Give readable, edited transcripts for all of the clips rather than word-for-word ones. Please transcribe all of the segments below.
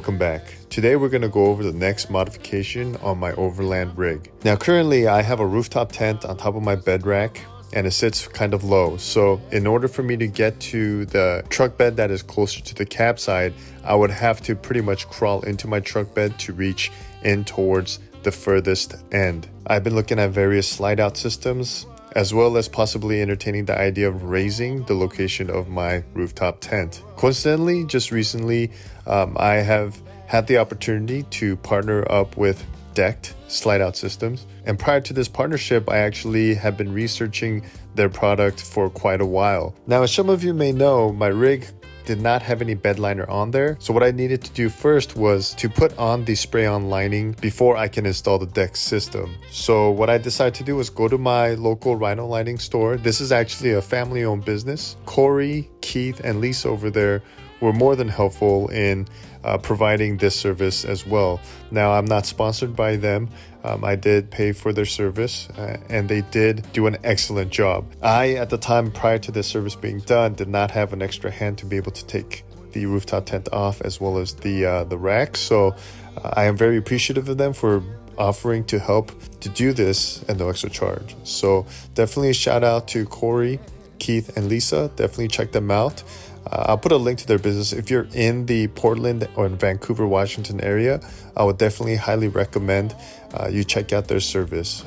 welcome back. Today we're going to go over the next modification on my Overland rig. Now currently I have a rooftop tent on top of my bed rack and it sits kind of low. So in order for me to get to the truck bed that is closer to the cab side, I would have to pretty much crawl into my truck bed to reach in towards the furthest end. I've been looking at various slide out systems, as well as possibly entertaining the idea of raising the location of my rooftop tent. Coincidentally, just recently, I have had the opportunity to partner up with decked slide out systems. And prior to this partnership, I actually have been researching their product for quite a while. Now, as some of you may know, my rig did not have any bed liner on there. So what I needed to do first was to put on the spray on lining before I can install the deck system. So what I decided to do was go to my local Rhino lighting store. This is actually a family owned business. Corey, Keith, and Lisa over there were more than helpful in providing this service as well. Now, I'm not sponsored by them. I did pay for their service and they did do an excellent job. I, at the time prior to this service being done, did not have an extra hand to be able to take the rooftop tent off as well as the rack. So I am very appreciative of them for offering to help to do this at no extra charge. So definitely a shout out to Corey, Keith, and Lisa. Definitely check them out. I'll put a link to their business. If you're in the Portland or in Vancouver, Washington area, I would definitely highly recommend you check out their service.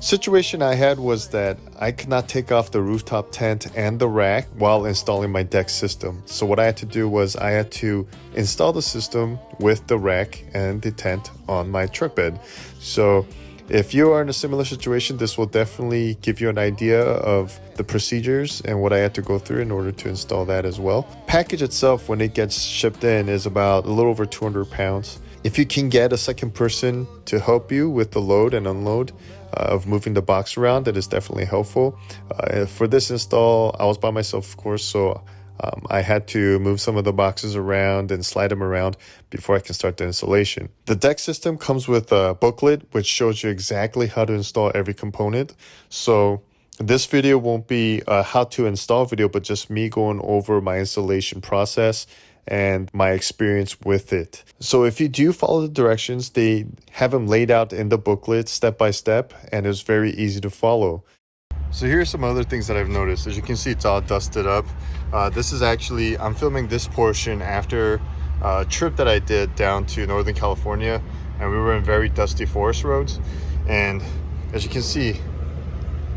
Situation I had was that I could not take off the rooftop tent and the rack while installing my deck system. So what I had to do was I had to install the system with the rack and the tent on my truck bed. So if you are in a similar situation, this will definitely give you an idea of the procedures and what I had to go through in order to install that as well. Package itself, when it gets shipped in, is about a little over 200 pounds. If you can get a second person to help you with the load and unload of moving the box around, that is definitely helpful. For this install, I was by myself, of course, so I had to move some of the boxes around and slide them around before I can start the installation. The deck system comes with a booklet which shows you exactly how to install every component. So this video won't be a how to install video, but just me going over my installation process and my experience with it. So if you do follow the directions, they have them laid out in the booklet step by step, and it's very easy to follow. So here's some other things that I've noticed. As you can see, it's all dusted up. This is actually, I'm filming this portion after a trip that I did down to Northern California, and we were in very dusty forest roads. And as you can see,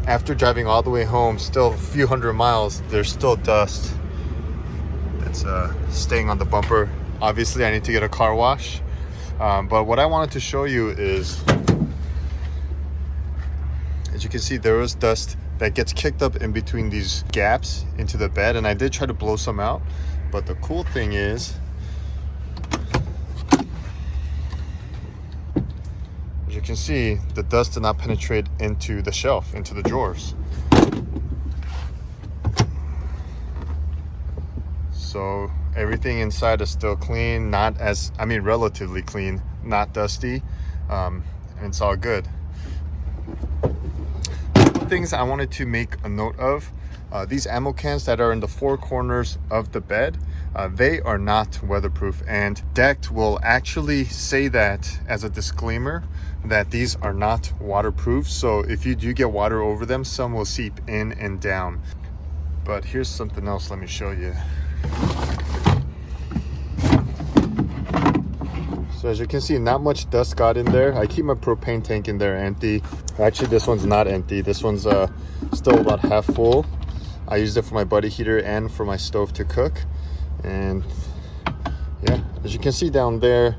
after driving all the way home, still a few hundred miles, there's still dust that's staying on the bumper. Obviously, I need to get a car wash. But what I wanted to show you is, as you can see, there was dust that gets kicked up in between these gaps into the bed, and I did try to blow some out. But the cool thing is, as you can see, the dust did not penetrate into the shelf, into the drawers. So everything inside is still clean, relatively clean, not dusty, and it's all good. Things I wanted to make a note of, these ammo cans that are in the four corners of the bed, they are not weatherproof, and Decked will actually say that as a disclaimer that these are not waterproof. So if you do get water over them, some will seep in and down. But here's something else, let me show you. So as you can see, not much dust got in there. I keep my propane tank in there empty. Actually, this one's not empty. This one's still about half full. I used it for my buddy heater and for my stove to cook. And yeah, as you can see down there,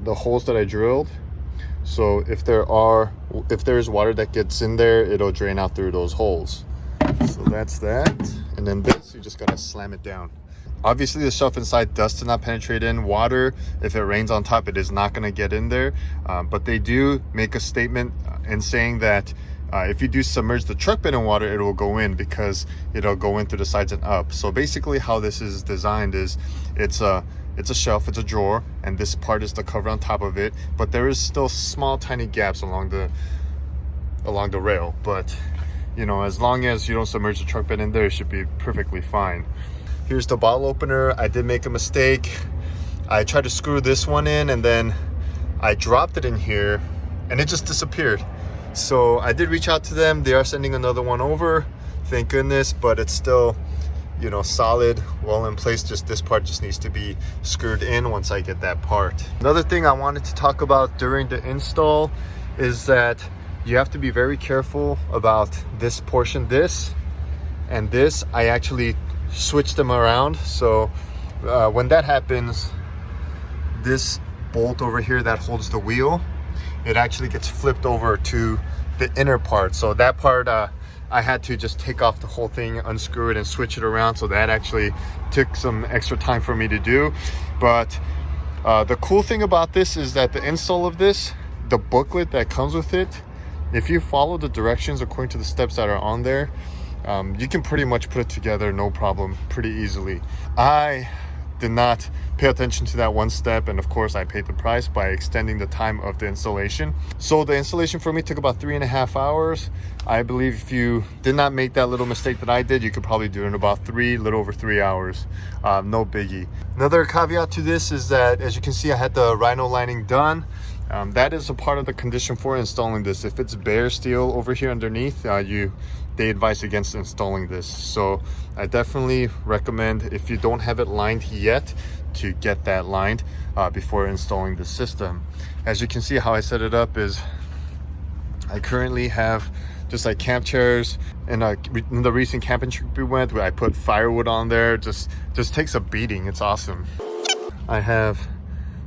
the holes that I drilled. So if there is water that gets in there, it'll drain out through those holes. So that's that. And then this, you just gotta slam it down. Obviously, the shelf inside dust did not penetrate in. Water, if it rains on top, it is not going to get in there. But they do make a statement in saying that if you do submerge the truck bed in water, it will go in because it'll go in through the sides and up. So basically how this is designed is it's a shelf, it's a drawer, and this part is the cover on top of it. But there is still small, tiny gaps along the rail. But, you know, as long as you don't submerge the truck bed in there, it should be perfectly fine. Here's the bottle opener. I did make a mistake. I tried to screw this one in and then I dropped it in here and it just disappeared. So I did reach out to them. They are sending another one over, thank goodness, but it's still, you know, solid, well in place. Just this part just needs to be screwed in once I get that part. Another thing I wanted to talk about during the install is that you have to be very careful about this portion. This and this, I actually switched them around. So when that happens, this bolt over here that holds the wheel, it actually gets flipped over to the inner part. So that part, I had to just take off the whole thing, unscrew it and switch it around. So that actually took some extra time for me to do. But the cool thing about this is that the install of this, the booklet that comes with it, if you follow the directions according to the steps that are on there, you can pretty much put it together no problem, pretty easily. I did not pay attention to that one step, and of course I paid the price by extending the time of the installation. So the installation for me took about 3.5 hours. I believe if you did not make that little mistake that I did, you could probably do it in about little over 3 hours. No biggie. Another caveat to this is that, as you can see, I had the Rhino lining done. That is a part of the condition for installing this. If it's bare steel over here underneath, they advise against installing this. So I definitely recommend, if you don't have it lined yet, to get that lined before installing the system. As you can see, how I set it up is I currently have just like camp chairs. In the recent camping trip we went, I put firewood on there. Just takes a beating. It's awesome. I have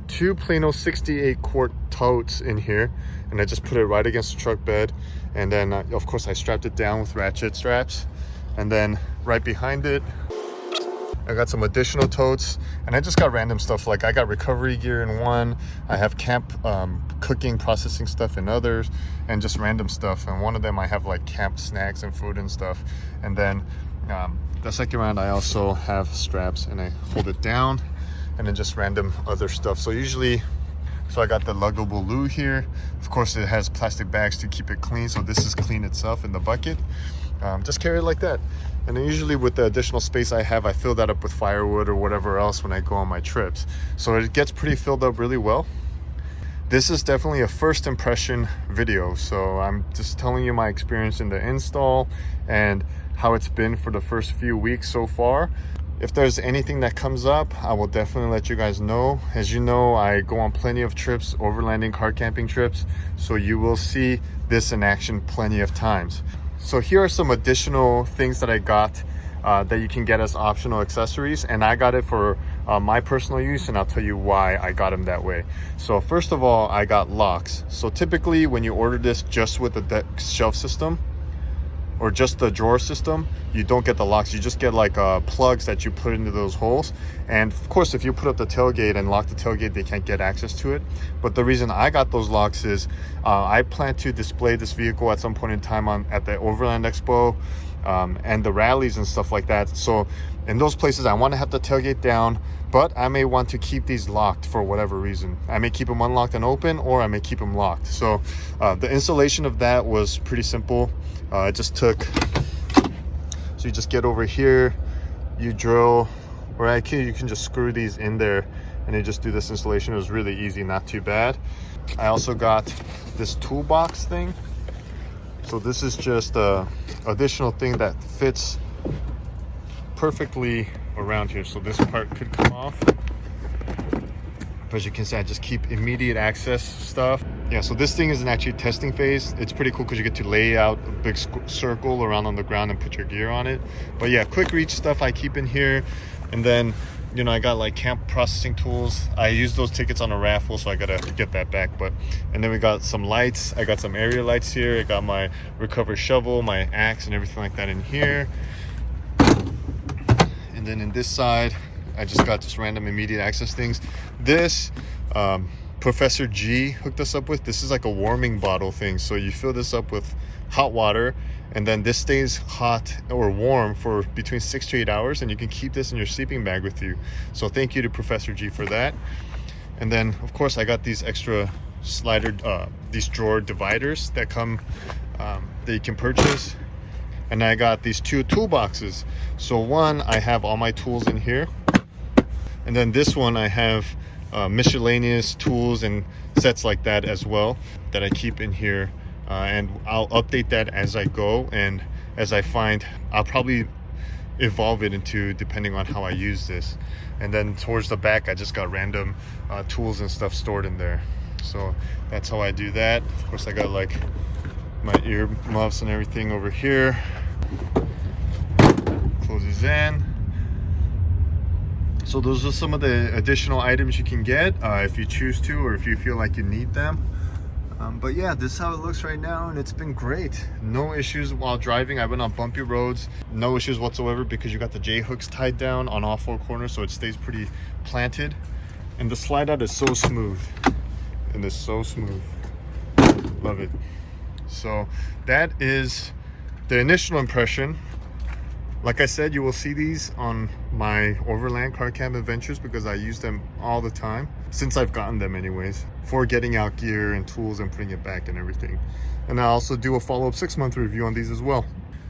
2 Plano 68 quart totes in here, and I just put it right against the truck bed. And then of course I strapped it down with ratchet straps, and then right behind it I got some additional totes, and I just got random stuff. Like I got recovery gear in one, I have camp cooking processing stuff in others, and just random stuff. And one of them I have like camp snacks and food and stuff. And then the second round I also have straps, and I hold it down, and then just random other stuff. So I got the luggable loo here. Of course it has plastic bags to keep it clean, so this is clean itself in the bucket. Just carry it like that. And then usually with the additional space I have, I fill that up with firewood or whatever else when I go on my trips. So it gets pretty filled up really well. This is definitely a first impression video, so I'm just telling you my experience in the install and how it's been for the first few weeks so far. If there's anything that comes up, I will definitely let you guys know. As you know, I go on plenty of trips, overlanding car camping trips, so you will see this in action plenty of times. So here are some additional things that I got that you can get as optional accessories, and I got it for my personal use, and I'll tell you why I got them that way. So first of all, I got locks. So typically when you order this just with the deck shelf system or just the drawer system, you don't get the locks. You just get like plugs that you put into those holes. And of course, if you put up the tailgate and lock the tailgate, they can't get access to it. But the reason I got those locks is I plan to display this vehicle at some point in time at the Overland Expo and the rallies and stuff like that. So in those places, I want to have the tailgate down, but I may want to keep these locked for whatever reason. I may keep them unlocked and open, or I may keep them locked. So the installation of that was pretty simple. It just took, so you just get over here, you drill, or you can just screw these in there, and you just do this installation. It was really easy, not too bad. I also got this toolbox thing. So this is just a additional thing that fits perfectly around here. So this part could come off. As you can see, I just keep immediate access stuff. Yeah, so this thing is in actually testing phase. It's pretty cool because you get to lay out a big circle around on the ground and put your gear on it. But yeah, quick reach stuff I keep in here. And then, you know, I got like camp processing tools. I used those tickets on a raffle, so I gotta get that back. And then we got some lights. I got some area lights here. I got my recovery shovel, my axe, and everything like that in here. And then in this side, I just got just random immediate access things. This Professor G hooked us up with. This is like a warming bottle thing. So you fill this up with hot water, and then this stays hot or warm for between 6 to 8 hours, and you can keep this in your sleeping bag with you. So thank you to Professor G for that. And then of course I got these extra these drawer dividers that come that you can purchase. And I got these 2 toolboxes. So one, I have all my tools in here, and then this one I have miscellaneous tools and sets like that as well that I keep in here, and I'll update that as I go, and as I find, I'll probably evolve it into depending on how I use this. And then towards the back I just got random tools and stuff stored in there, so that's how I do that. Of course I got like my ear muffs and everything over here. Closes in. So those are some of the additional items you can get if you choose to, or if you feel like you need them. But yeah, this is how it looks right now, and it's been great. No issues while driving. I went on bumpy roads, no issues whatsoever, because you got the J-hooks tied down on all four corners, so it stays pretty planted. And the slide out is so smooth. And it's so smooth. Love it. So that is the initial impression. Like I said, you will see these on my Overland car camp adventures because I use them all the time, since I've gotten them anyways, for getting out gear and tools and putting it back and everything. And I also do a follow-up 6-month review on these as well.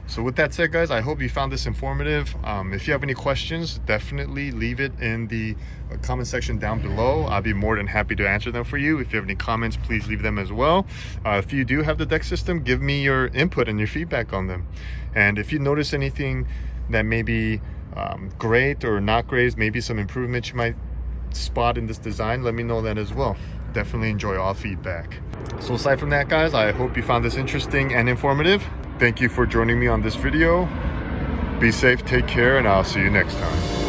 So with that said, guys, I hope you found this informative. If you have any questions, definitely leave it in the comment section down below. I'll be more than happy to answer them for you. If you have any comments, please leave them as well. If you do have the deck system, give me your input and your feedback on them. And if you notice anything that may be great or not great, maybe some improvements you might spot in this design, let me know that as well. Definitely enjoy all feedback. So aside from that, guys, I hope you found this interesting and informative. Thank you for joining me on this video. Be safe, take care, and I'll see you next time.